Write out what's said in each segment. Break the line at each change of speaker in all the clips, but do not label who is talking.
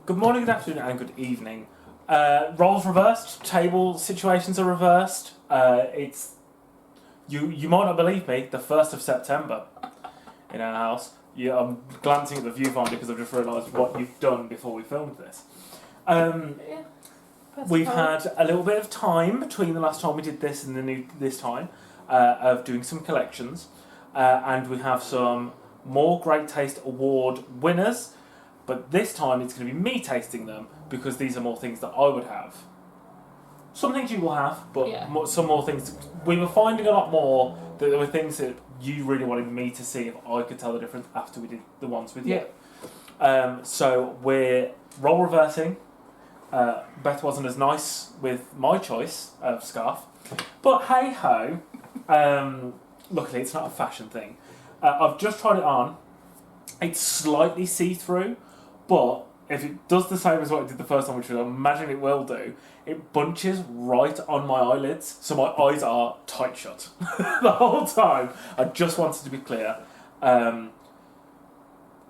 Good morning, good afternoon, and good evening. Roles reversed, table situations are reversed. It's you might not believe me, the 1st of September in our house. Yeah, I'm glancing at the viewfinder because I've just realised what you've done before we filmed this. We've had a little bit of time between the last time we did this and this time of doing some collections, and we have some more Great Taste Award winners. But this time it's going to be me tasting them because these are more things that I would have. Some things you will have, but some more things. We were finding a lot more that there were things that you really wanted me to see if I could tell the difference after we did the ones with you. So we're role reversing. Beth wasn't as nice with my choice of scarf, but hey ho. Luckily, it's not a fashion thing. I've just tried it on. It's slightly see-through, but if it does the same as what it did the first time, which I imagine it will do, it bunches right on my eyelids, so my eyes are tight shut the whole time. I just wanted to be clear.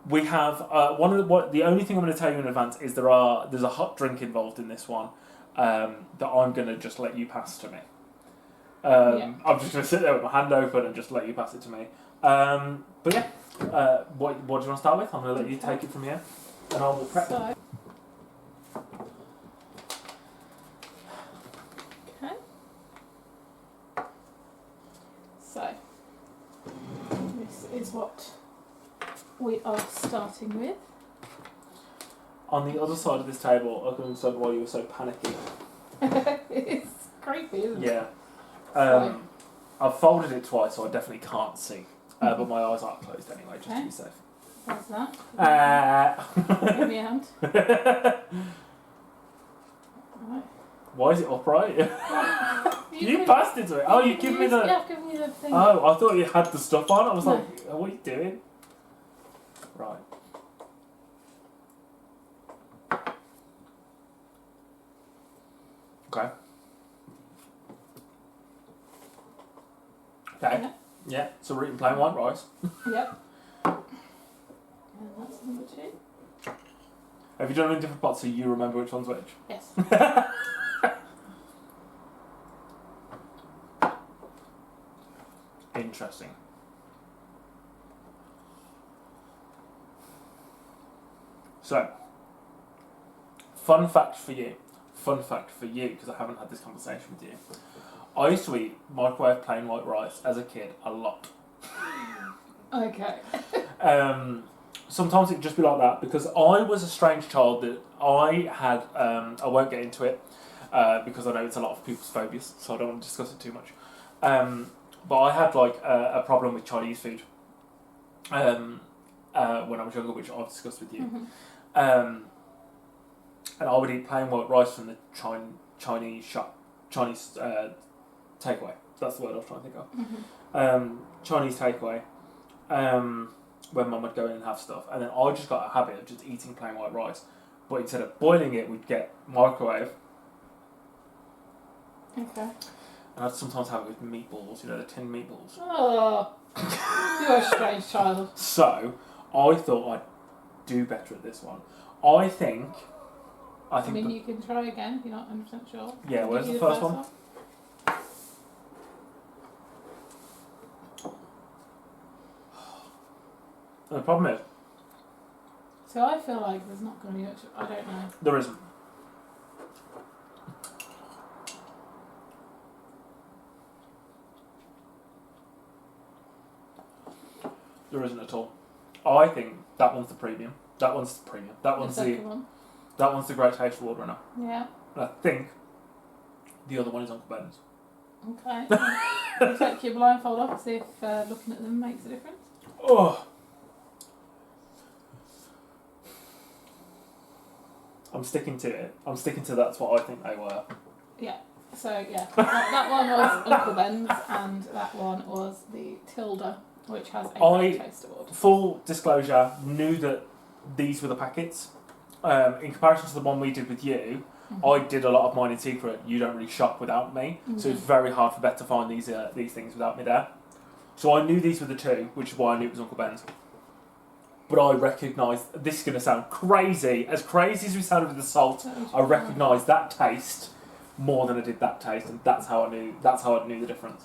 We have the only thing I'm going to tell you in advance is there's a hot drink involved in this one that I'm going to just let you pass to me. I'm just going to sit there with my hand open and just let you pass it to me. But yeah. What do you want to start with? I'm going to let you take it from here, and I will prep.
Okay. So, this is what we are starting with.
On the other side of this table, I can understand why you were so panicky.
It's creepy, isn't it?
Yeah. I've folded it twice, so I definitely can't see. But my eyes are closed anyway, just to be safe.
How's that? Give me a hand. Right.
Why is it upright? You passed it to me. Oh, you give me the...
Yeah, I've given you the thing.
Oh, I thought you had the stuff on. I was like, oh, what are you doing? Right. Okay. Okay. Yeah, so we're eating plain white rice.
Yep. And that's number 2.
Have you done them in different pots so you remember which one's which?
Yes.
Interesting. So, fun fact for you, because I haven't had this conversation with you. I used to eat microwave plain white rice as a kid a lot.
Okay.
Sometimes it'd just be like that because I was a strange child that I had. I won't get into it because I know it's a lot of people's phobias, so I don't want to discuss it too much. But I had like a problem with Chinese food when I was younger, which I've discussed with you.
Mm-hmm.
And I would eat plain white rice from the Chinese shop, Chinese takeaway. That's the word I was trying to think of.
Mm-hmm.
Chinese takeaway. When Mum would go in and have stuff, and then I just got a habit of just eating plain white rice. But instead of boiling it, we'd get microwave.
Okay.
And I'd sometimes have it with meatballs, the tin meatballs.
Oh, you're a strange child.
So I thought I'd do better at this one. I think.
You can try again if you're not 100% sure.
Yeah, where's the first one? And the problem is...
So I feel like there's not going to be much... I don't know.
There isn't. There isn't at all. I think that one's the premium. That one's the premium. That one's the Great Taste Award winner.
Yeah.
And I think the other one is Uncle Ben's.
Okay. You take your blindfold off and see if looking at them makes a difference.
Oh. I'm sticking to it. That's what I think they were.
Yeah. So, yeah. that one was Uncle Ben's and that one was the Tilda, which has a Great Taste Award.
Full disclosure, knew that these were the packets. In comparison to the one we did with you, mm-hmm. I did a lot of mine in secret. You don't really shop without me, mm-hmm. So it's very hard for Beth to find these things without me there. So I knew these were the two, which is why I knew it was Uncle Ben's. but I recognise, this is going to sound crazy as we sounded with the salt, I recognise that taste more than I did that taste, and that's how I knew the difference.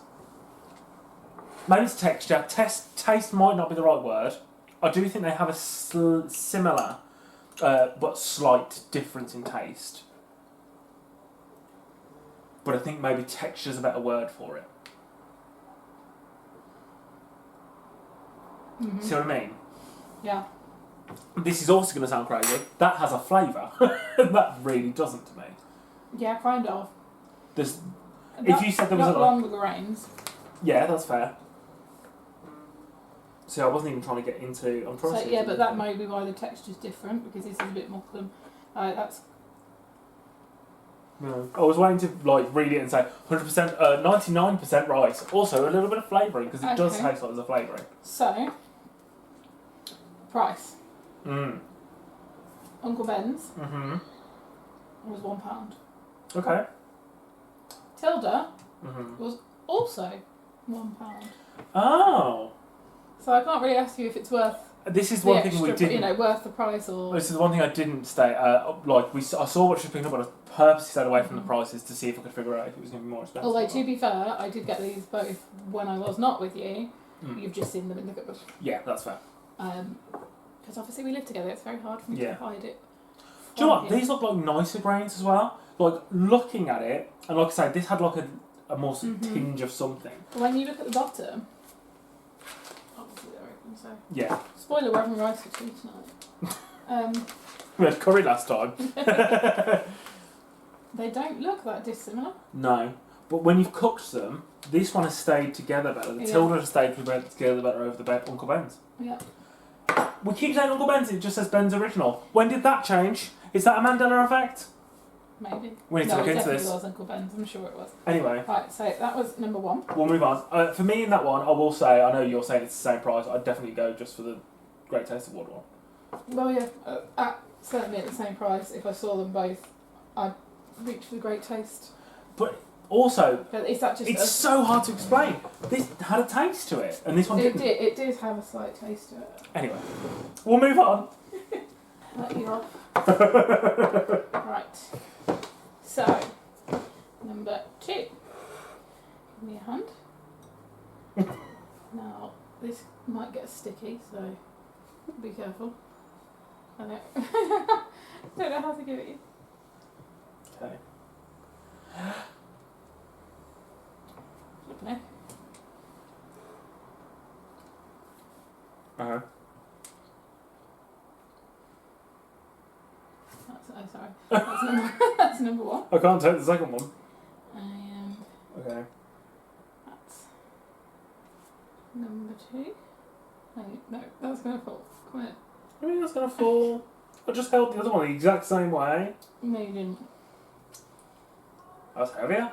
Maybe it's texture. Taste might not be the right word. I do think they have a similar but slight difference in taste. But I think maybe texture's a better word for it.
Mm-hmm.
See what I mean?
Yeah.
This is also going to sound crazy. That has a flavour. That really doesn't to me.
Yeah, kind of.
If you said there was
not longer grains.
Yeah, that's fair. See, I wasn't even trying to get into. I'm trying to.
So, yeah, but that may be why the texture's different, because this is a bit more that's.
No. I was waiting to read it and say 100%, 99% rice. Also a little bit of flavouring, because it does taste like there's a flavouring.
So, price.
Mm.
Uncle Ben's
Mm-hmm.
was £1.
Okay.
Tilda
Mm-hmm.
was also £1.
Oh.
So I can't really ask you if it's worth.
This is
the
one
extra,
thing we didn't.
Worth the price or.
This is the one thing I didn't stay. I saw what she was picking up, but I purposely stayed away from the prices to see if I could figure out if it was going to be more expensive.
Although to be fair, I did get these both when I was not with you.
Mm.
You've just seen them in the cupboard.
Yeah, that's fair.
Because obviously we live together. It's very hard for me to hide it.
Do you know what? These look like nicer grains as well. Like looking at it, and like I say, this had like a more tinge of something.
But when you look at the bottom. Obviously they're open, so.
Yeah.
Spoiler, we're having rice for tea tonight.
We had curry last time.
They don't look that dissimilar.
No. But when you've cooked them, this one has stayed together better. The Tilda has stayed together better over the Uncle Ben's.
Yeah.
We keep saying Uncle Ben's, it just says Ben's Original. When did that change? Is that a Mandela effect?
Maybe.
We need to look into this.
It was Uncle Ben's, I'm sure it was.
Anyway.
Right, so that was number one.
We'll move on. For me in that one, I will say, I know you're saying it's the same price, I'd definitely go just for the Great Taste Award one.
Well, yeah, certainly at the same price. If I saw them both, I'd reach for the Great Taste.
But also,
But is that just
it's so hard to explain. This had a taste to it, and this one didn't.
It did have a slight taste to it.
Anyway, we'll move on.
Let you off. Right. So, number 2. Give me a hand. Now, this might get sticky, so be careful. I don't don't know how to give it you.
Okay.
Flipping it.
Uh-huh.
Sorry. That's number 1.
I can't take the second one. Okay.
That's number 2. No, that's going to fall. Come here.
I mean, that's going to fall. I just held the other one the exact same way.
No, you didn't.
That's heavier.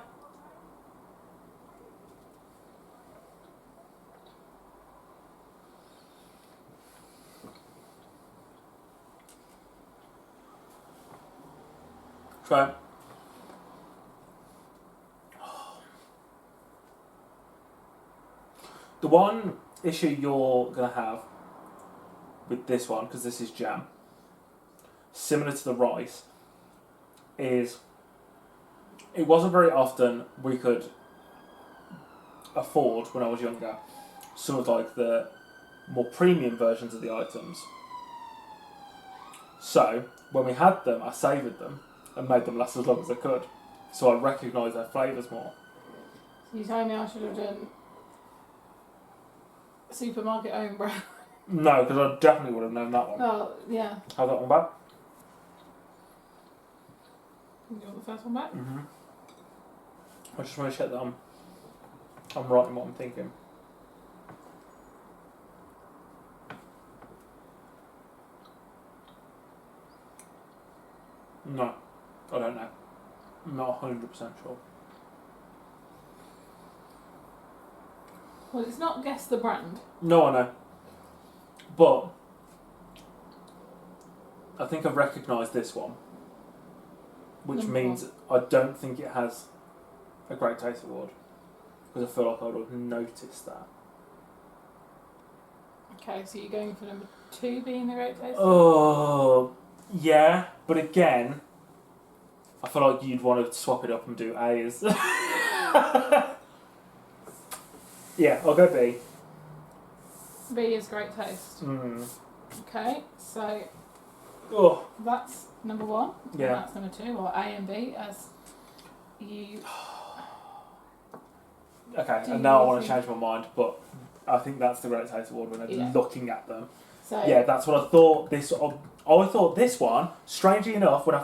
Try it. The one issue you're going to have with this one, because this is jam, similar to the rice, is it wasn't very often we could afford, when I was younger, some of the more premium versions of the items. So, when we had them, I savoured them and made them last as long as I could. So I recognised their flavours more.
So you told me I should have done supermarket own brand.
No, because I definitely would have known that one.
Oh, yeah.
How's that one back?
You want the first one back?
Mm-hmm. I just want to check that I'm right in what I'm thinking. No, I don't know. I'm not 100% sure.
Well, it's not guess the brand.
No, I know. But I think I've recognised this one, which
Number
means I don't think it has a Great Taste Award, because I feel like I would have noticed that.
Okay, so you're going for number 2 being the great taste?
Oh, yeah, but again, I feel like you'd want to swap it up and do A's. Yeah, I'll go B.
B is great taste.
Mm.
Okay, so
Oh,
that's number 1.
yeah.
And that's number 2, or A and B, as you.
Okay,
Do
and now I
you
want to
think-
change my mind, but I think that's the Great Taste Award winner.
Yeah.
Looking at them,
So
yeah, that's what I thought. I thought this one. Strangely enough, when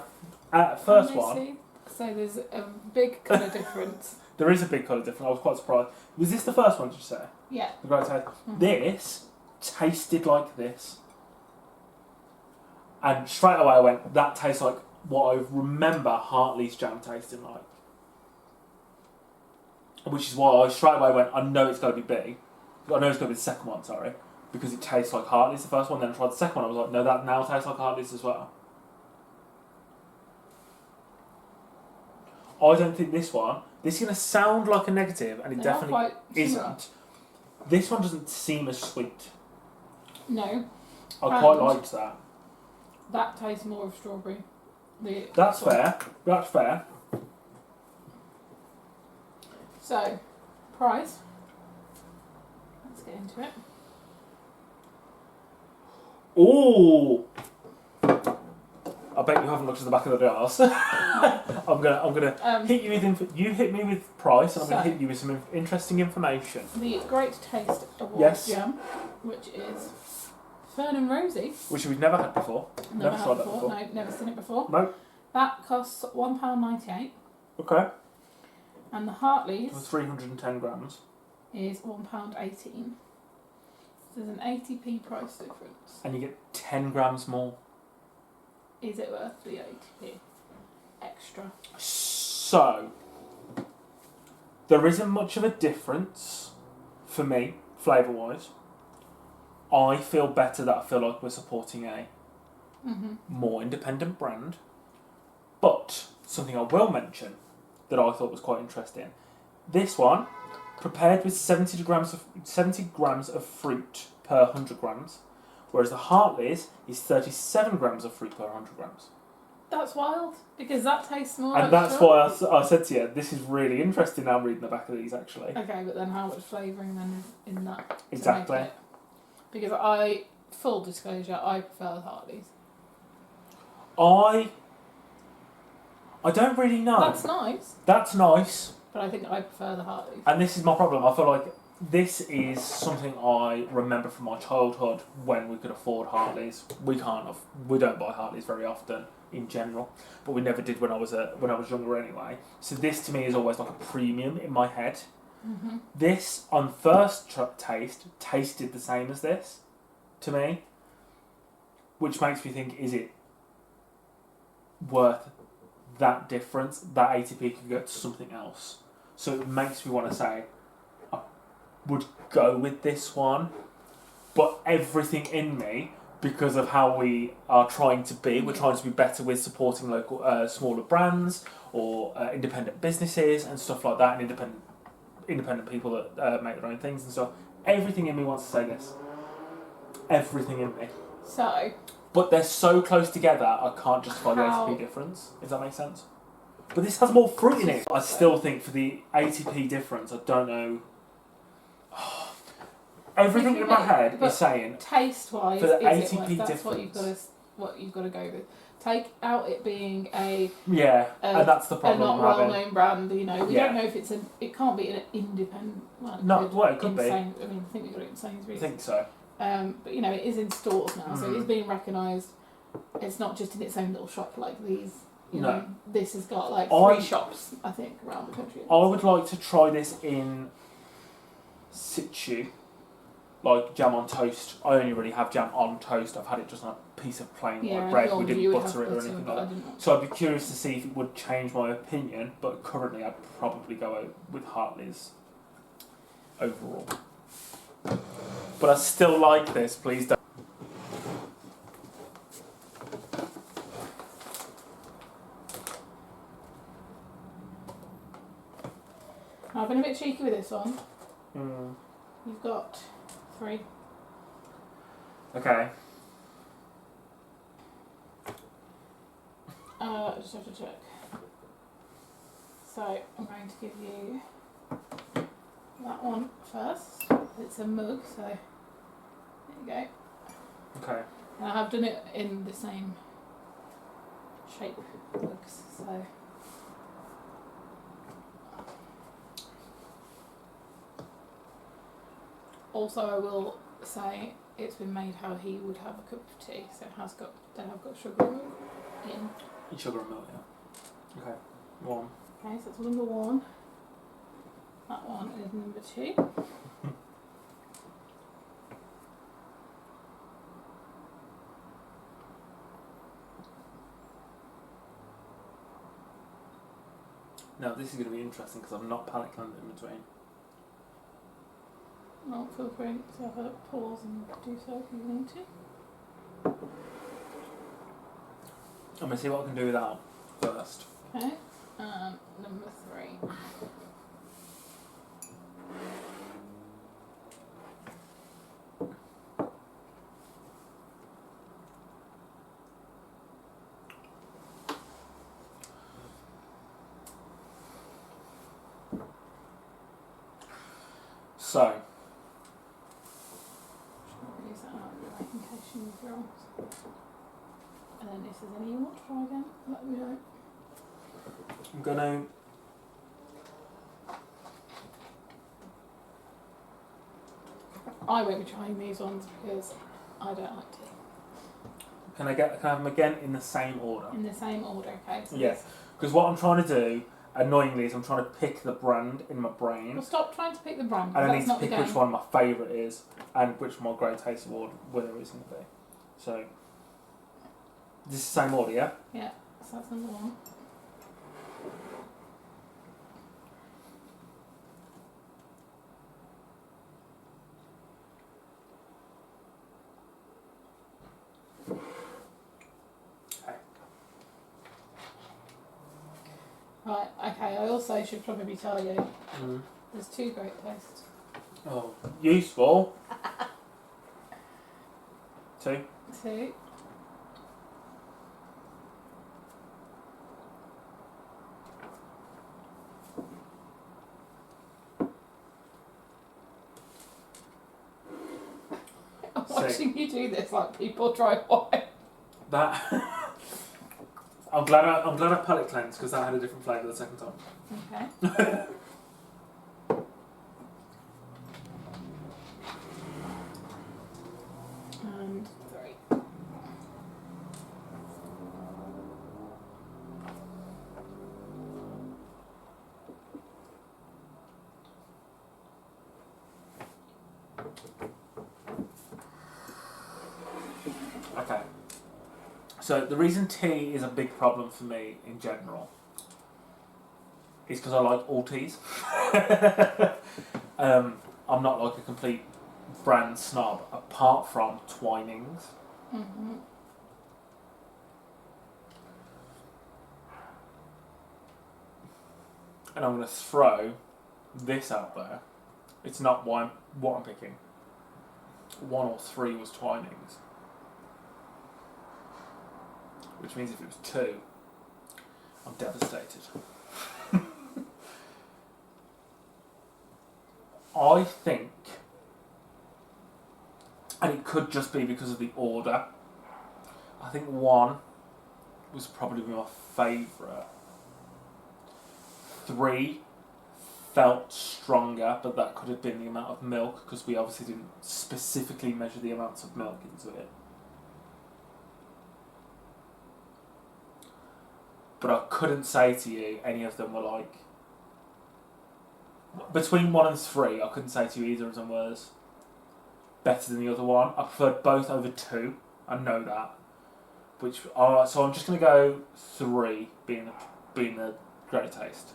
first
let me
one,
see. So there's a big colour difference.
there is a big colour difference. I was quite surprised. Was this the first one? Did you say
Yeah.
the Great Taste?
Mhm.
This tasted like this, and straight away I went, that tastes like what I remember Hartley's jam tasting like. Which is why I straight away went, I know it's got to be B. I know it's got to be the second one, sorry. Because it tastes like Hartley's the first one, then I tried the second one, I was like, no, that now tastes like Hartley's as well. I don't think this is going to sound like a negative, and it
They're not
definitely
quite similar.
isn't. This one doesn't seem as sweet.
No,
I quite
And-
liked that.
that tastes more of strawberry.
That's fair. That's fair.
So, price. Let's get into it.
Ooh. I bet you haven't looked at the back of the jars. I'm gonna hit you with you hit me with price, and I'm gonna
So-
hit you with some interesting information.
The Great Taste Award
Yes.
jam, which is Fern and Rosie.
Which we've never had before.
Never
tried
had
that
before.
before.
No, never seen it before.
No.
That costs £1.98,
Okay.
and the
For
Hartley's
310 grams,
is £1.18. So there's an 80p price difference.
and you get 10 grams more.
Is it worth the 80p extra?
So there isn't much of a difference for me, flavour-wise. I feel better that I feel like we're supporting a
Mm-hmm.
more independent brand. But something I will mention that I thought was quite interesting. This one, prepared with 70 grams of fruit per 100 grams, whereas the Hartley's is 37 grams of fruit per 100 grams.
That's wild, because that tastes more
And
like
that's why I said to you, this is really interesting now reading the back of these actually.
Okay, but then how much flavouring then is in that? to
Exactly.
make it? Because full disclosure, I prefer the Hartley's.
I don't really know.
That's nice,
That's nice.
but I think I prefer the Hartley's.
And this is my problem. I feel like this is something I remember from my childhood when we could afford Hartleys. We don't buy Hartleys very often in general, but we never did when I was younger anyway. So this to me is always like a premium in my head.
Mm-hmm.
This on first taste tasted the same as this to me, which makes me think: is it worth that difference? That 80p could go to something else. So it makes me want to say I would go with this one, but everything in me, because of how we are trying to be, we're trying to be better with supporting local, smaller brands or independent businesses and stuff like that, and independent people that make their own things and stuff. Everything in me wants to say this. Everything in me.
So,
But they're so close together, I can't justify the
How-
80p difference, if that makes sense. But this has more fruit in it. I still think for the 80p difference, I don't know. Everything in my head
But
is saying,
taste-wise,
For the
is it
80p
worth? That's what you've got to go with. Take out it being a
yeah, and that's the problem
not
I'm having.
well-known brand. You know, we
Yeah.
don't know if it can't be an independent. Well,
No, well, it could be.
I mean, I think we got it in Sainsbury's.
I think so.
But you know, it is in stores now, so
Mhm.
it's being recognised. It's not just in its own little shop like these. You
No.
know, this has got like
I-
3 shops, I think, around the country.
I would like to try this in situ, like jam on toast. I only really have jam on toast. I've had it just on a piece of plain
Yeah,
white bread. We
normally
didn't
you would
butter
have
it or
butter,
anything
but
like
I
that.
didn't.
So I'd be curious to see if it would change my opinion, but currently I'd probably go out with Hartley's overall. But I still like this, please don't.
I've been a bit cheeky with this one.
Mm,
You've got 3.
okay.
Just have to check. So I'm going to give you that one first. It's a mug, so there you go.
Okay.
And I have done it in the same shape mugs, so. Also, I will say it's been made how he would have a cup of tea, so I've got sugar and milk in.
Sugar and milk, yeah. Okay. One.
Okay, so that's number one. That one is number two.
Now this is going to be interesting because I'm not palate cleansed in between.
Well, feel free to have a pause and do so if you need to.
I'm going to see what I can do with that first.
Okay, number three.
So,
Use that out in case you move your arms. And then if there's any you want to try again, let me know.
I'm going to...
I won't be trying these ones because I don't like tea.
Can I have them again in the same order?
In the same order, okay? So
Yes. Because what I'm trying to do, annoyingly, is I'm trying to pick the brand in my brain.
Well, stop trying to pick the brand.
And I
That's
need to
not the
pick
game.
which one my favourite is and which my Great Taste Award winner is going to be. So, this is the same order, yeah?
Yeah, so that's number one.
Okay.
Right, okay, I also should probably tell you
Mm.
there's two Great Tastes.
Oh, useful. Two.
Two. I'm watching you do this like people drive by.
That. I'm glad I palate cleansed because that had a different flavour the second time.
Okay. And three.
Okay. So the reason tea is a big problem for me in general is because I like all teas. I'm not like a complete brand snob apart from Twinings.
Mm-hmm.
And I'm going to throw this out there. It's not what I'm picking. 1 or 3 was Twinings. Which means if it was 2, I'm devastated. I think, and it could just be because of the order, I think 1 was probably my favourite. 3 felt stronger, but that could have been the amount of milk because we obviously didn't specifically measure the amounts of milk into it. But I couldn't say to you any of them were like... Between 1 and 3, I couldn't say to you either of them was better than the other one. I preferred both over 2, I know that. So I'm just going to go 3 being the great taste.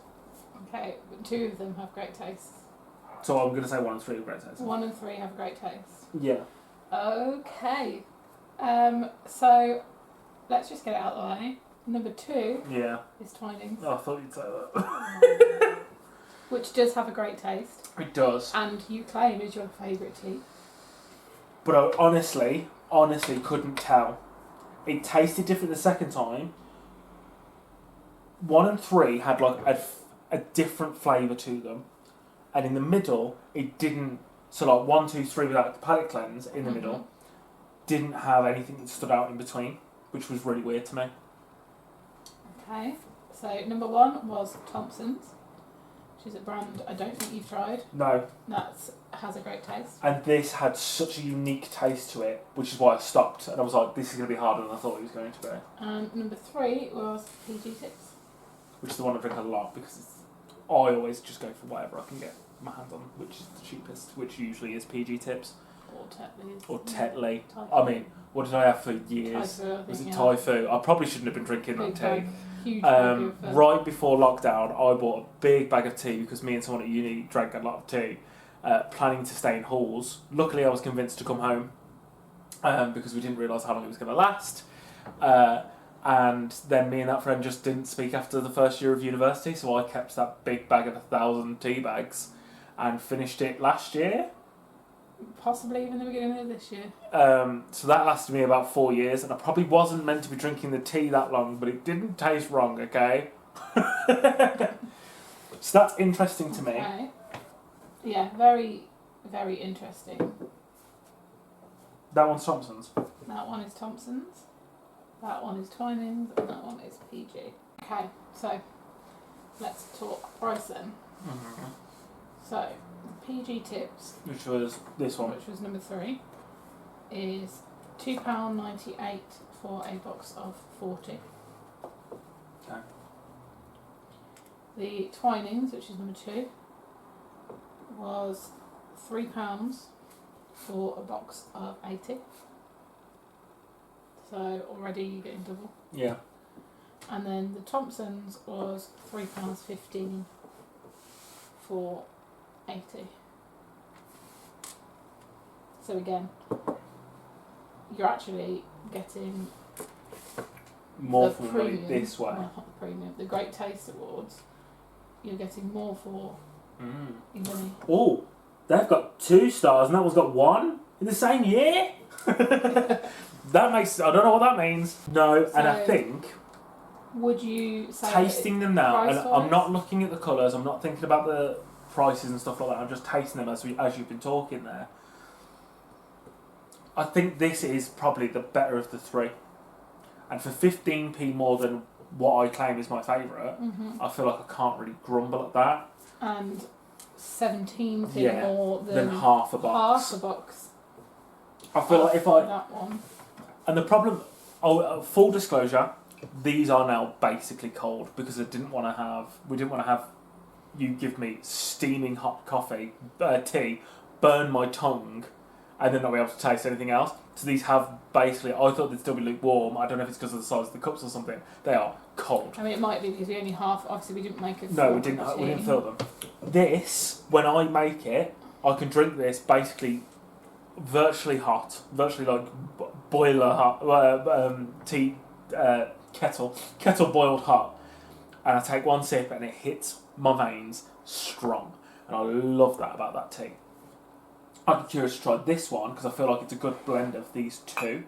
Okay, but 2 of them have great taste.
So I'm going to say 1 and 3 are great taste.
1 and 3 have great taste.
Yeah.
Okay. So let's just get it out of the way. Number 2
Yeah.
is Twinings,
Oh, I thought you'd say that.
which does have a great taste,
It does.
and you claim is your favourite tea.
But I honestly couldn't tell. It tasted different the second time, 1 and 3 had like a different flavour to them, and in the middle it didn't. So like 1, 2, 3 without the palate cleanse in the middle didn't have anything that stood out in between, which was really weird to me.
Okay, so number 1 was Thompson's, which is a brand I don't think you've tried.
No.
That has a great taste.
And this had such a unique taste to it, which is why I stopped. And I was like, this is going to be harder than I thought it was going to be.
And number 3 was PG Tips.
Which is the one I drink a lot because I always just go for whatever I can get my hands on, which is the cheapest, which usually is PG Tips.
Or Tetley.
Or Tetley.
Typhoon.
I mean, what did I have for years?
Typhoon,
Was it
yeah.
Typhoon? I probably shouldn't have been drinking that
Big
tea.
bag, huge bag of,
Right before lockdown, I bought a big bag of tea because me and someone at uni drank a lot of tea, planning to stay in halls. Luckily, I was convinced to come home because we didn't realise how long it was going to last. And then me and that friend just didn't speak after the first year of university, so I kept that big bag of 1,000 tea bags and finished it last year.
possibly even the beginning of this year.
So that lasted me about 4 years, and I probably wasn't meant to be drinking the tea that long, but it didn't taste wrong, okay? So that's interesting to me.
Okay. Yeah, very, very interesting.
That one's Thompson's.
That one is Thompson's, that one is Twinings, and that one is PG. Okay, so let's talk price then.
Mm-hmm.
So, PG Tips,
Which was this one.
which was number 3, is £2.98 for a box of 40.
Okay.
The Twinings, which is number 2, was £3 for a box of 80. So already you're getting double.
Yeah.
And then the Thompson's was £3.15 for 80. So again, you're actually getting
More
the
for money
premium,
this way.
well, not the premium, the Great Taste Awards. You're getting more for your money.
Oh, they've got 2 stars and that one's got 1 in the same year? That makes... I don't know what that means. No, and I
So,
think...
Would you say
tasting them now, and
price-wise?
I'm not looking at the colours, I'm not thinking about the prices and stuff like that, I'm just tasting them as you've been talking there. I think this is probably the better of the 3. And for 15p more than what I claim is my favourite, I feel like I can't really grumble at that.
And 17p
Yeah,
more
Than half a box.
half a box.
I feel like if
for
I...
that one.
And the problem... full disclosure, these are now basically cold because we didn't want to have you give me steaming hot tea, burn my tongue, and then not be able to taste anything else. So these have basically, I thought they'd still be lukewarm. I don't know if it's because of the size of the cups or something. They are cold.
I mean, it might be because we only half. Obviously, we didn't make a.
No,
full
we didn't.
cup of
We didn't
tea.
fill them. This, when I make it, I can drink this basically virtually hot, virtually like boiler hot, tea kettle boiled hot, and I take one sip and it hits my veins strong, and I love that about that tea. I'd be curious to try this one because I feel like it's a good blend of these 2.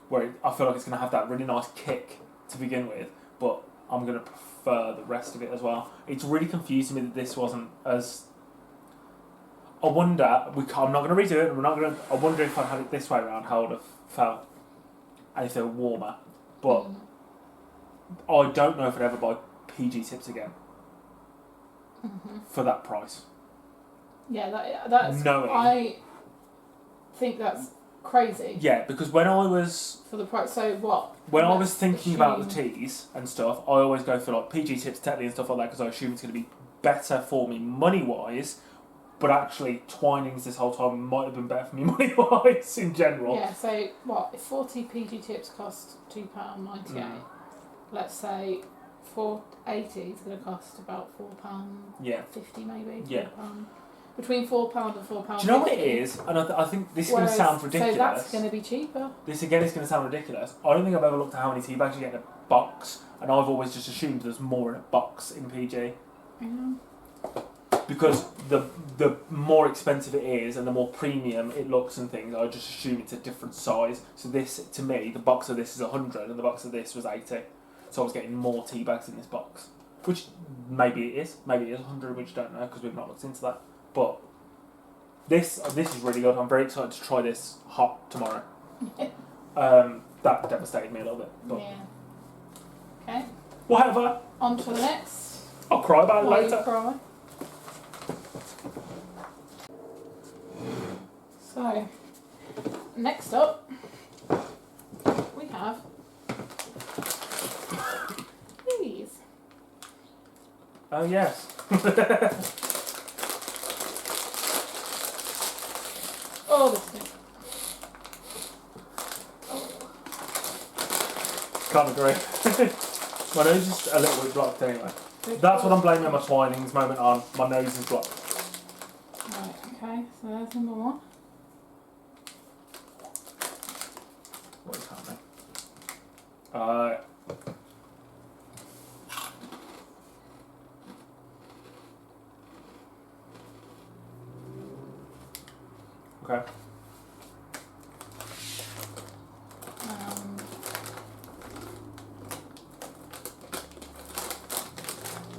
Where I feel like it's going to have that really nice kick to begin with, but I'm going to prefer the rest of it as well. It's really confusing me that this wasn't as... I wonder... I'm not going to redo it. I wonder if I had it this way around, how it would have felt. And if they were warmer. But I don't know if I'd ever buy PG Tips again. For that price.
Yeah, that's.
Knowing.
I think that's crazy
Yeah, because when I was...
for the price. So what?
When I was
Let's
thinking about the
assume-
teas and stuff, I always go for like PG Tips, Tetley and stuff like that because I assume it's going to be better for me money-wise, but actually Twinings this whole time might have been better for me money-wise in general.
Yeah. So what? If 40 PG Tips cost £2.98, let's say 480 is going to cost about £4.50
Yeah.
maybe.
Yeah.
£4. Between £4 and £4.50.
Do you know what it is? And I think this is going to
Whereas-
sound ridiculous.
So that's going to be cheaper.
This again is going to sound ridiculous. I don't think I've ever looked at how many tea bags you get in a box, and I've always just assumed there's more in a box in PG.
Yeah.
Because the more expensive it is and the more premium it looks and things, I just assume it's a different size. So this, to me, the box of this is 100 and the box of this was 80. So I was getting more tea bags in this box, which maybe it is 100, which I don't know because we've not looked into that. But this is really good. I'm very excited to try this hot tomorrow. That devastated me a little bit. But
Yeah. Okay.
whatever.
On to the next.
I'll cry about it
While
later.
you cry. So, next up, we have these.
Oh yes.
Oh, this thing.
Can't agree. My nose is a little bit blocked anyway. That's what I'm blaming my Twinings moment on. My nose is blocked.
Right, okay, so there's number one.
What is happening? Okay.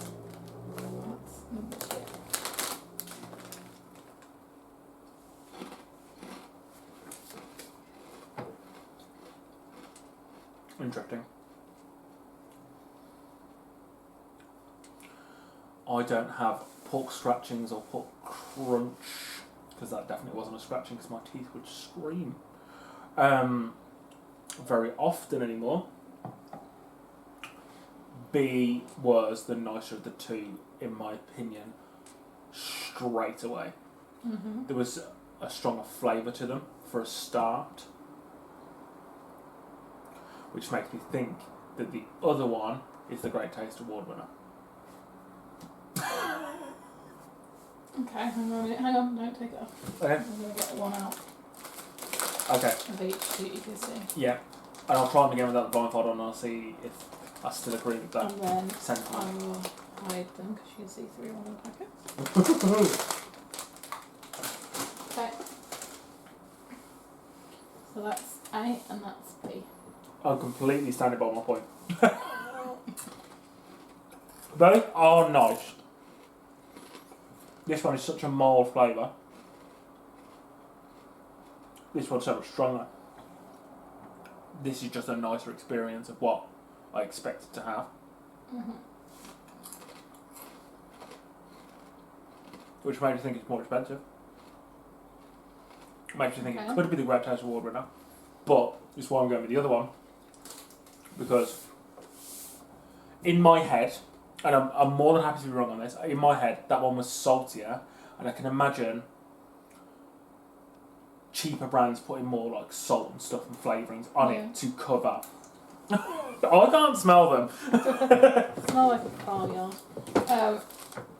That's number two.
Interesting. I don't have pork scratchings or pork crunch because that definitely wasn't a scratching because my teeth would scream very often anymore. B was the nicer of the two, in my opinion, straight away.
Mm-hmm.
There was a stronger flavour to them for a start, which makes me think that the other one is the Great Taste Award winner.
Okay, hang on a minute. Hang on, don't take it off.
Okay.
I'm going to get one out
Okay.
of each so you can see.
Yeah. And I'll try them again without the blindfold on and I'll see if I still agree with that
And then I
sentiment.
will hide them because you can see through one of the packets. Okay. So that's A and that's B.
I'm completely standing by my point. They are nice. This one is such a mild flavour. This one's so much stronger. This is just a nicer experience of what I expected to have.
Mm-hmm.
Which made me think it's more expensive. Makes me think
Okay.
it could be the Great Taste Award winner. But it's why I'm going with the other one. Because in my head, and I'm more than happy to be wrong on this, in my head that one was saltier, and I can imagine cheaper brands putting more like salt and stuff and flavourings on
Yeah.
it to cover. I can't smell them.
Smell like a car yard.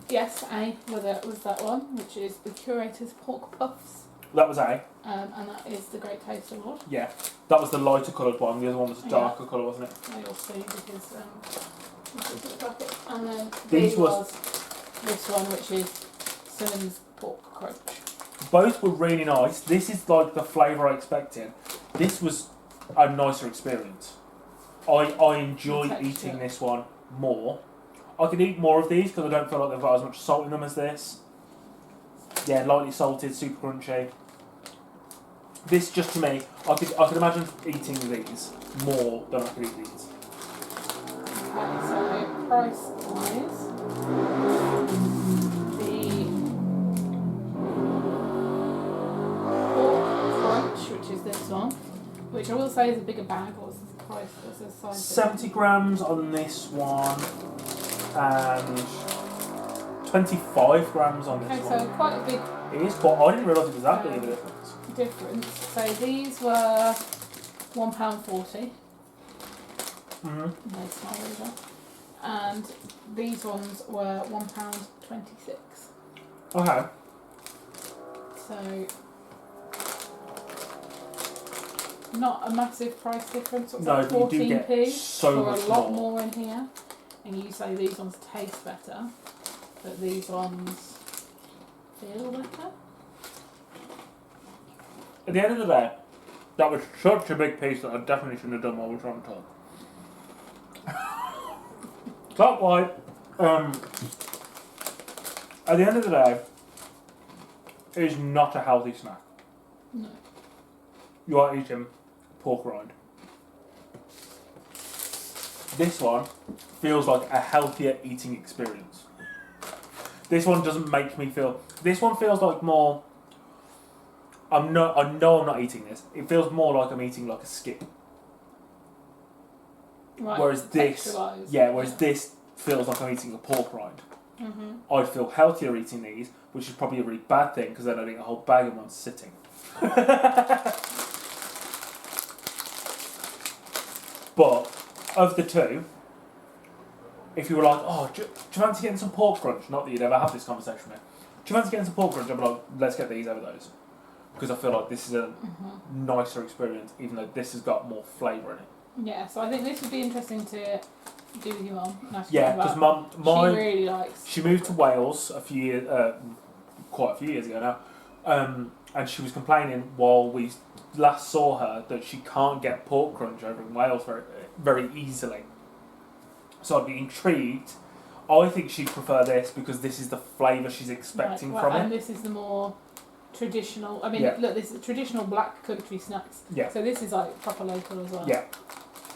Yes, A was that one, which is the Curator's Pork Puffs.
That was A.
And that is the Great Taste Award.
Yeah. That was the lighter coloured one, the other one was a darker colour, wasn't it?
You'll see because this is the packet. And then
These
B
was-
was this one, which is Simmons Pork Crunch.
Both were really nice. This is like the flavour I expected. This was a nicer experience. I enjoy
The texture.
eating this one more. I could eat more of these because I don't feel like they've got as much salt in them as this. Yeah, lightly salted, super crunchy. This just to me, I could imagine eating these more than I could eat these.
Okay, so price wise, the Pork Crunch, which is this one, which I will say is a bigger bag. What's the price? What's the size?
70 grams on this one and 25 grams on
Okay,
this
so
one.
quite a big
It is, but I didn't realise it was that big of a difference.
difference. So these were £1.40.
Mm-hmm.
No smell either. And these ones were £1.26.
Okay.
So not a massive price difference. What's
No,
that,
but you do get
14p
so
for
much
a lot
more.
more in here. And you say these ones taste better, but these ones feel better.
At the end of the day, that was such a big piece that I definitely shouldn't have done while we were trying to talk. Flat white, at the end of the day, is not a healthy snack.
No.
You are eating pork rind. This one feels like a healthier eating experience. This one doesn't make me feel. This one feels like more. I know I'm not eating this. It feels more like I'm eating like a skip.
Right.
Whereas this, this feels like I'm eating a pork rind.
Mm-hmm.
I'd feel healthier eating these, which is probably a really bad thing because then I'd eat a whole bag in one sitting. But of the two, if you were like, oh, do you fancy getting some pork crunch? Not that you'd ever have this conversation with me. Do you fancy getting some pork crunch? I'd be like, let's get these over those. Because I feel like this is a nicer experience, even though this has got more flavour in it.
Yeah, so I think this would be interesting to do with your mum.
Yeah, because mine,
she really likes.
she moved to Wales quite a few years ago now, and she was complaining while we last saw her that she can't get pork crunch over in Wales very, very easily. So I'd be intrigued. I think she'd prefer this because this is the flavour she's expecting from
and
it.
this is the more traditional. I mean,
Yeah.
look, this is traditional black country snacks.
Yeah.
So this is like proper local as well.
Yeah.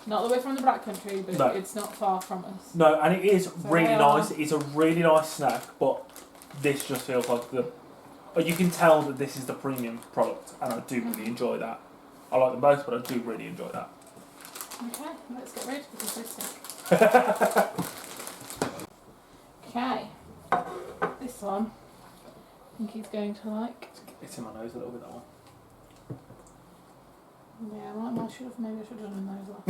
Not the way from the black country, but
No.
it's not far from us.
No, and it is really
they
nice.
are-
It's a really nice snack, but this just feels like the. You can tell that this is the premium product, and I do really enjoy that. I like them both, but I do really enjoy that.
Okay, let's get ready for this listing. Okay, this one I think he's going to like.
It's in my nose a little bit, that one.
Yeah, maybe I should have done a nose one.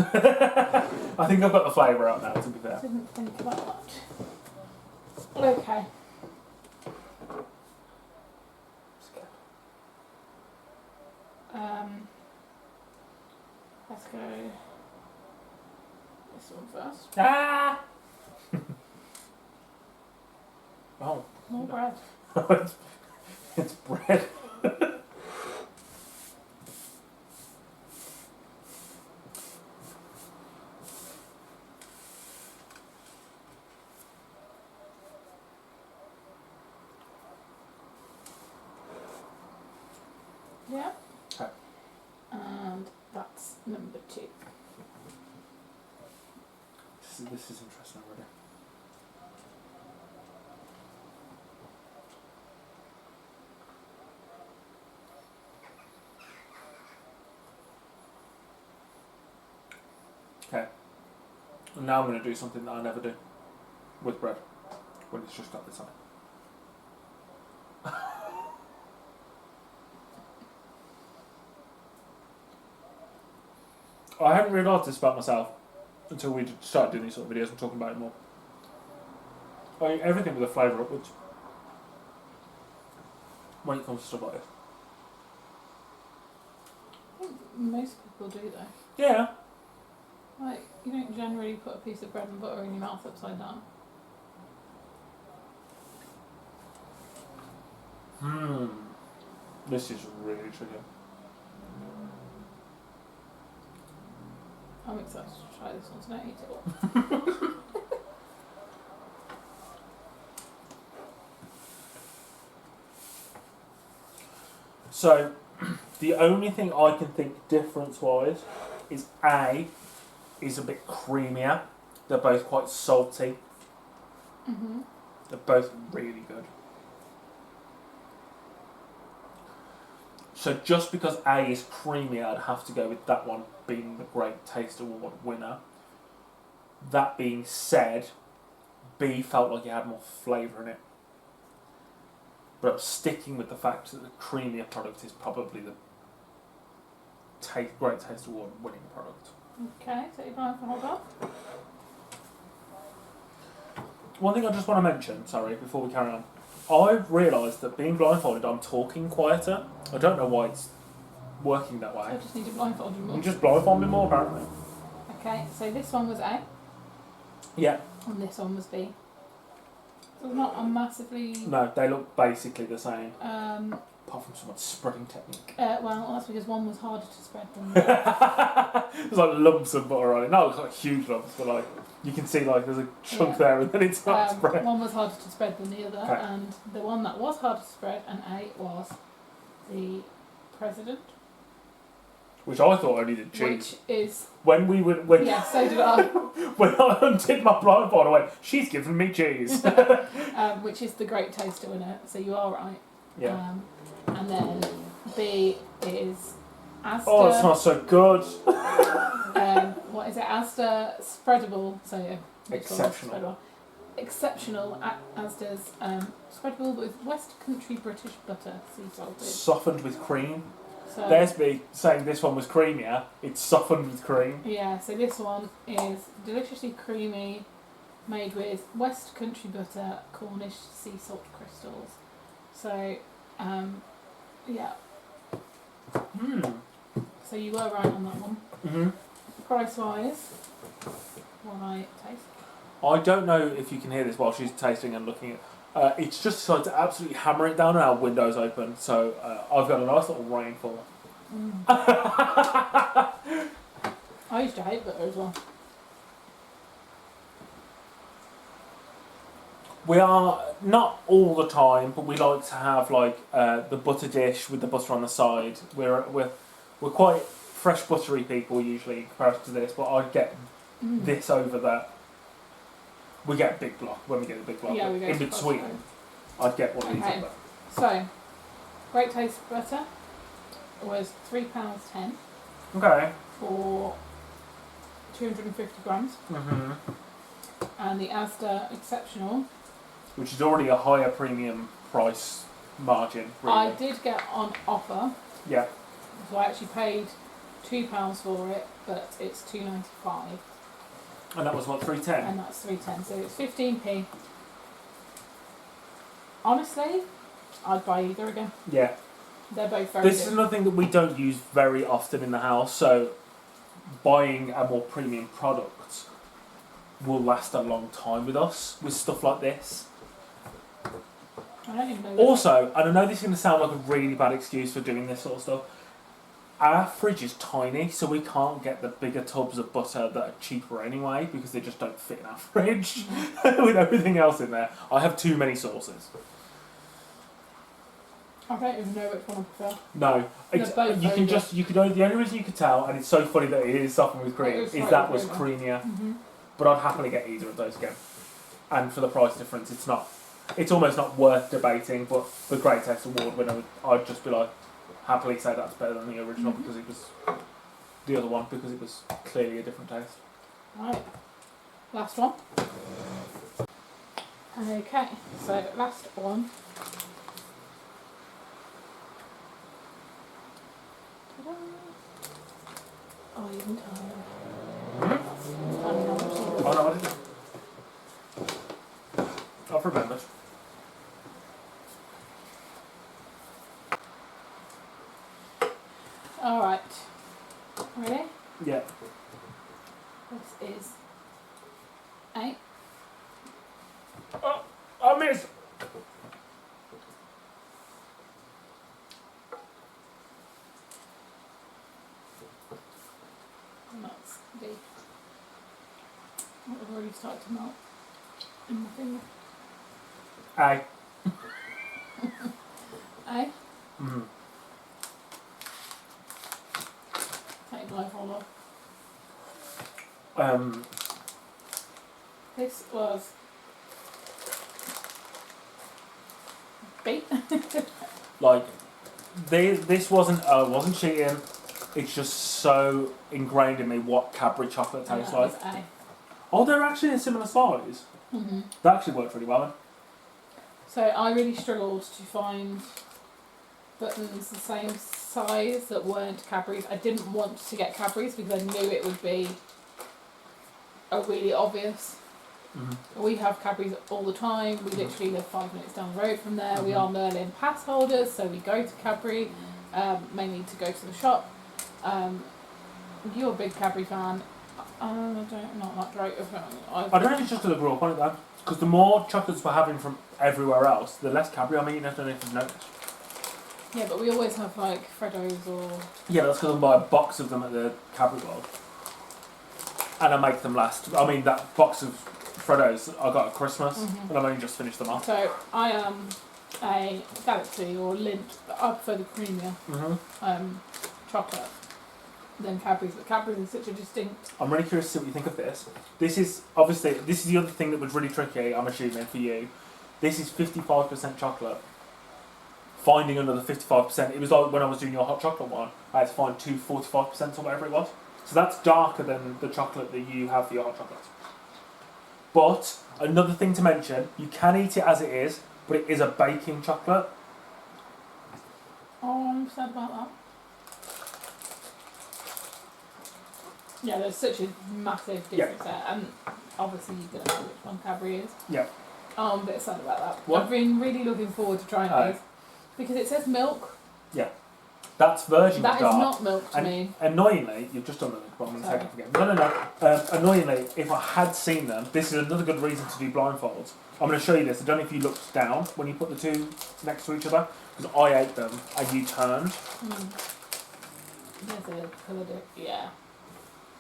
I think I've got the flavour out now, to be fair.
Didn't think about that. Okay. Let's go this one first.
Ah! Oh.
More bread.
It's bread.
Yeah.
Okay.
And that's number 2.
This is interesting already. Okay. And now I'm going to do something that I never do with bread when it's just got this on it. I hadn't realised this about myself until we started doing these sort of videos and talking about it more. I eat everything with a flavour upwards when it comes to stuff like this.
I think most people do though.
Yeah.
Like, you don't generally put a piece of bread and butter in your mouth upside down.
This is really tricky.
I'm excited to try this one, so don't eat it all.
So, the only thing I can think difference-wise is A is a bit creamier. They're both quite salty.
Mm-hmm.
They're both really good. So just because A is creamier, I'd have to go with that one being the Great Taste Award winner. That being said, B felt like it had more flavour in it. But I'm sticking with the fact that the creamier product is probably the Great Taste Award winning product.
Okay, so you're going to hold off?
One thing I just want to mention, sorry, before we carry on. I've realised that being blindfolded, I'm talking quieter. I don't know why it's working that
So I
way.
just need to blindfold you more.
You just blindfold me more, apparently.
Okay, so this one was A,
Yeah.
and this one was B. So not a massively...
No, they look basically the same. Apart from someone's spreading technique.
Well, that's because one was harder to spread than the other.
There's like lumps of butter on it. No, it's like huge lumps, but like you can see like there's a chunk there and then it's not spread.
One was harder to spread than the other,
Okay.
and the one that was harder to spread, and A, was the president,
Which I thought only did cheese.
which is
When we would, when
yeah, so did I.
when I undid my blindfold, I went, "She's giving me cheese."
Which is the great taster winner. So you are right.
Yeah.
And then B is Asda.
Oh, it smells so good.
What is it? Asda spreadable. So yeah, which one was
Exceptional.
spreadable? Exceptional. Asda's spreadable with West Country British butter, sea salted.
Softened with cream.
So
There's me saying this one was creamier. It's softened with cream.
yeah, so this one is deliciously creamy, made with West Country butter, Cornish sea salt crystals. So, yeah. So you were right on that one.
Mm-hmm.
Price wise, what I taste.
I don't know if you can hear this while she's tasting and looking at. It's just decided to absolutely hammer it down and our windows open, so I've got a nice little rainfall.
I used to hate butter as well.
We are not all the time, but we like to have like the butter dish with the butter on the side. We're quite fresh buttery people usually in comparison to this, but I'd get this over that. We get a big block when we get a big block.
Yeah, we go
in
to
between,
Costco.
I'd get one of these
Okay.
over.
So, Great Taste butter was £3.10
Okay.
for 250 grams,
Mm-hmm.
and the Asda Exceptional.
Which is already a higher premium price margin. Really.
I did get on offer,
Yeah.
so I actually paid £2 for it, but it's £2.95,
And that was what, 310?
and that's £3.10, so it's 15p. Honestly, I'd buy either again.
Yeah.
They're both very
This is
good.
another thing that we don't use very often in the house, so buying a more premium product will last a long time with us with stuff like this.
I don't even know.
Also, and I know this is going to sound like a really bad excuse for doing this sort of stuff, our fridge is tiny, so we can't get the bigger tubs of butter that are cheaper anyway because they just don't fit in our fridge with everything else in there. I have too many sauces.
I don't even know which one I prefer.
No,
They're both
you
very
can
good.
just the only reason you could tell, and it's so funny that it is softened with cream,
It was
is
slightly
that was
creamier.
creamier. But I'd happily get either of those again. And for the price difference, it's almost not worth debating. But the Great Taste Award winner, I'd just be like, happily say that's better than the original because it was the other one because it was clearly a different taste.
Right, last one. Okay, so last one. Ta-da. Oh, you can tell me. Tell me how much you
Oh no, I didn't. I've remembered.
Alright. Ready?
Yeah.
This is 8.
I missed.
And that's D. Oh, I've already started to melt in my finger.
Aye.
A.
Mm.
Take blindfold off. This was B.
Like, this wasn't cheating. It's just so ingrained in me what Cadbury chocolate
And
tastes
that
like.
was A.
Oh, they're actually a similar size.
Mm-hmm.
That actually worked really well.
So I really struggled to find buttons the same size that weren't Cadbury's. I didn't want to get Cadbury's because I knew it would be a really obvious.
Mm-hmm.
We have Cadbury's all the time. We literally live 5 minutes down the road from there. We are Merlin pass holders, so we go to Cadbury, mainly to go to the shop. You're a big Cadbury fan. Not that great.
I don't know if it's just because I grew up on it though. Because the more chocolates we're having from everywhere else, the less Cadbury I'm eating. I don't know if you've noticed.
Yeah, but we always have like Freddos or.
Yeah, that's because I buy a box of them at the Cadbury World. And I make them last. I mean, that box of Freddos I got at Christmas, and I've only just finished them off.
So I am a Galaxy or Lindt, but I prefer the creamier chocolate than Cadbury's. But Cadbury's is such a distinct.
I'm really curious to see what you think of this. This is the other thing that was really tricky, I'm assuming, for you. This is 55% chocolate. Finding another 55%, it was like when I was doing your hot chocolate one, I had to find 45% or whatever it was. So that's darker than the chocolate that you have for your hot chocolates. But another thing to mention, you can eat it as it is, but it is a baking chocolate.
Oh, I'm sad about that. Yeah, there's such a massive difference there, and obviously you can know which one Cadbury is.
Yeah.
Oh, I'm a bit sad about that.
What?
I've been really looking forward to trying these because it says milk.
Yeah. That's virgin
That is
dark.
not milk to me.
Annoyingly, you've just done the milk, but I'm going to take it again. No. Annoyingly, if I had seen them, this is another good reason to do blindfolds. I'm going to show you this. I don't know if you looked down when you put the two next to each other, because I ate them and you turned.
There's a colour yeah.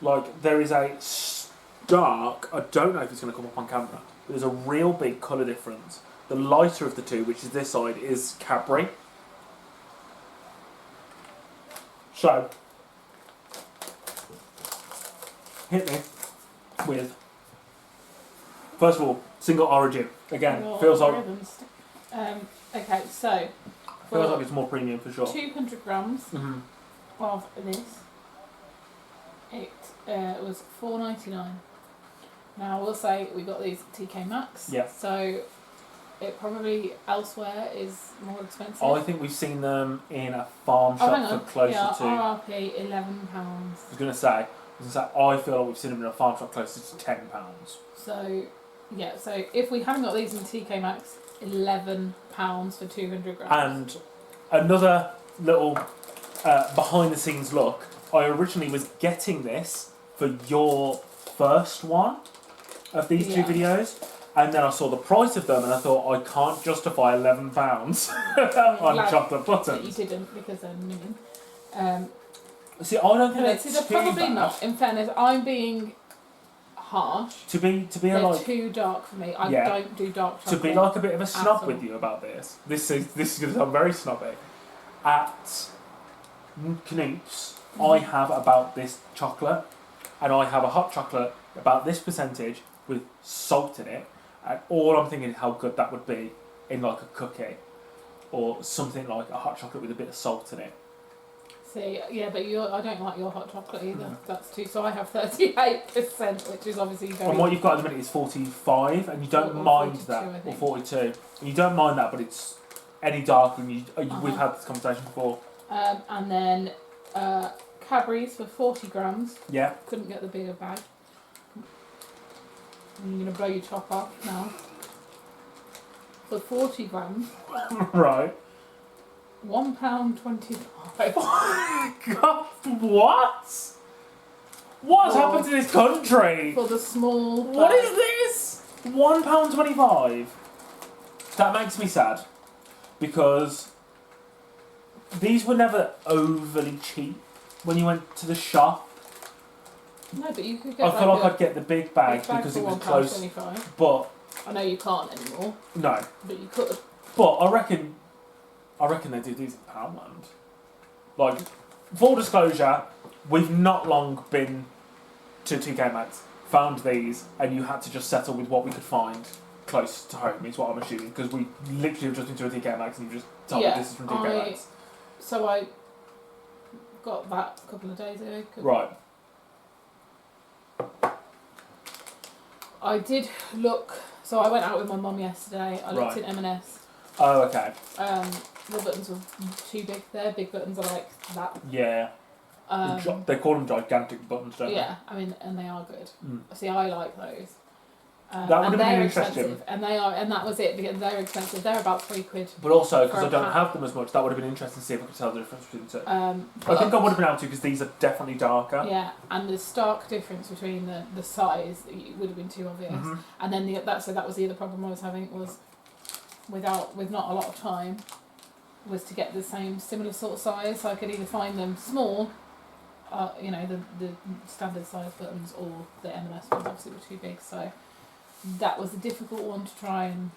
Like, there is a stark, I don't know if it's going to come up on camera, but there's a real big colour difference. The lighter of the two, which is this side, is Cadbury. So, hit me with, first of all, single origin. Again, feels like
okay, so
feels like it's more premium for sure.
200 grams of this, it was $4.99. Now I will say we got these at TK Maxx.
Yeah.
So it probably elsewhere is more expensive.
I think we've seen them in a farm shop for closer to.
RRP £11.
I was going to say, I feel like we've seen them in a farm shop closer to £10.
So, yeah, so if we haven't got these in TK Maxx, £11 for 200 grams.
And another little behind the scenes look, I originally was getting this for your first one of these two videos, and then I saw the price of them and I thought I can't justify £11 on chocolate buttons.
You didn't, because they're million.
See, I don't think
they're probably
bad.
not. In fairness, I'm being harsh.
To be
they're
like
too dark for me. I don't do dark chocolate.
To be like a bit of a snob with you about this. This is going to sound very snobby. At Knoops, I have about this chocolate, and I have a hot chocolate about this percentage with salt in it, and all I'm thinking is how good that would be in like a cookie, or something like a hot chocolate with a bit of salt in it.
See, yeah, but I don't like your hot chocolate either. No. That's too. So I have 38%, which is obviously very.
And what you've got at the minute is 45, and you don't mind that, or 42, and you don't mind that, but it's any darker. And we've had this conversation before.
And then Cadbury's for 40 grams.
Yeah.
Couldn't get the bigger bag. And you're gonna blow your top off now. For 40 grams.
Right.
£1.25.
God, what? What's happened to this country?
For the small bag.
What is this? £1.25. That makes me sad, because these were never overly cheap when you went to the shop.
No, but you could get.
I feel like I'd get the big bag because it was close.
£1.25.
But
I know you can't anymore.
No.
But you could.
But I reckon they do these in Poundland. Like, full disclosure, we've not long been to TK Maxx, found these, and you had to just settle with what we could find close to home, is what I'm assuming, because we literally have just been to a TK Maxx and you just told me this is from TK Maxx.
So I got that a couple of days ago.
Right.
I did look. So I went out with my mum yesterday. I looked in M&S.
Oh, okay.
The buttons were too big. Their big buttons are like that.
Yeah. They call them gigantic buttons, don't they?
Yeah, I mean, and they are good. See, I like those.
That would have been interesting.
And that was it, because they're expensive. They're about £3.
But also, because I don't have them as much, that would have been interesting to see if I could tell the difference between the two. I think I would have been able to, because these are definitely darker.
Yeah, and the stark difference between the size would have been too obvious. And then that was the other problem I was having, was with not a lot of time, was to get the same similar sort of size. So I could either find them small, you know, the standard size buttons, or the M&S ones obviously were too big. So that was a difficult one to try and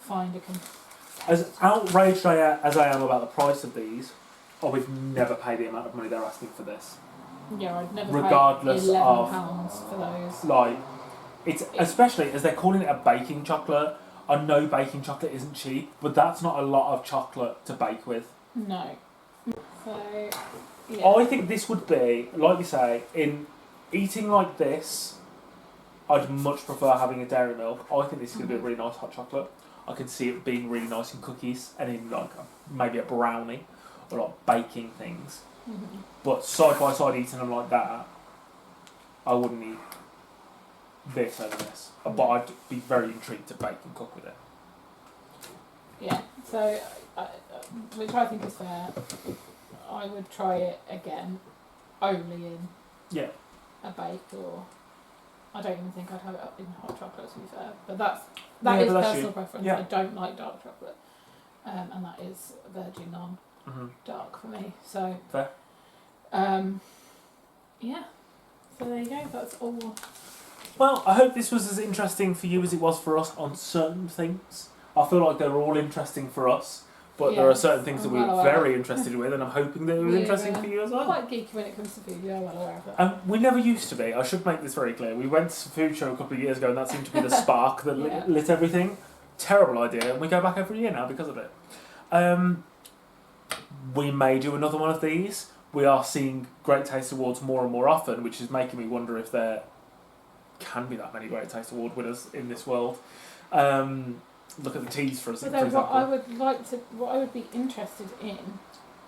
find a.
As outraged as I am about the price of these, I would never pay the amount of money they're asking for this.
Yeah, I'd never
Regardless
pay
of
£11 for those.
Like, it's especially as they're calling it a baking chocolate. I know baking chocolate isn't cheap, but that's not a lot of chocolate to bake with.
No. So, yeah.
I think this would be, like you say, in eating like this, I'd much prefer having a dairy milk. I think this is going to be a really nice hot chocolate. I can see it being really nice in cookies and in like maybe a brownie or like baking things.
Mm-hmm.
But side by side eating them like that, I wouldn't eat this over this. But I'd be very intrigued to bake and cook with it.
Yeah, so, which I think is fair. I would try it again, only in a bake, or I don't even think I'd have it up in hot chocolate, to be fair. But that is personal preference.
Yeah.
I don't like dark chocolate, and that is virgin non-dark for me. So
fair.
Yeah. So there you go. That's all.
Well, I hope this was as interesting for you as it was for us on certain things. I feel like they were all interesting for us, but there are certain things that we were very interested with, and I'm hoping that it was interesting for you as well.
Quite geeky when it comes to food. We are well aware of that.
We never used to be. I should make this very clear. We went to a food show a couple of years ago, and that seemed to be the spark that lit everything. Terrible idea, and we go back every year now because of it. We may do another one of these. We are seeing Great Taste Awards more and more often, which is making me wonder if there can be that many Great Taste Award winners in this world. Look at the teas for example.
What I would be interested in,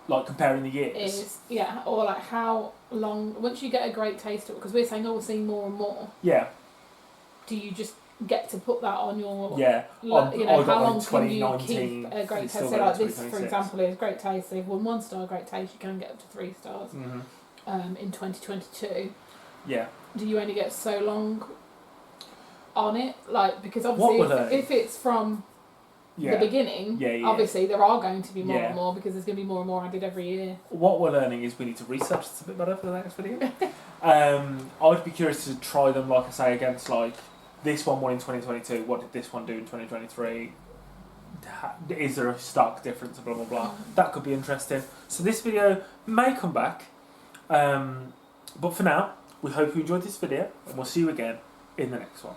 like comparing the years,
is or like how long once you get a Great Taste, because we're saying we're seeing more and more.
Yeah.
Do you just get to put that on your
how
long can you keep a Great Taste? So like this, for example, is Great Taste. They've won 1-star Great Taste. You can get up to 3 stars.
Mm-hmm.
In 2022.
Yeah.
Do you only get so long on it? Like, because obviously if it's from the beginning, obviously there are going to be more and more, because there's going to be more and more added every year.
What we're learning is we need to research this a bit better for the next video. I'd be curious to try them, like I say, against like this one won in 2022. What did this one do in 2023? Is there a stark difference? Blah blah blah. That could be interesting. So this video may come back, but for now, we hope you enjoyed this video, and we'll see you again in the next one.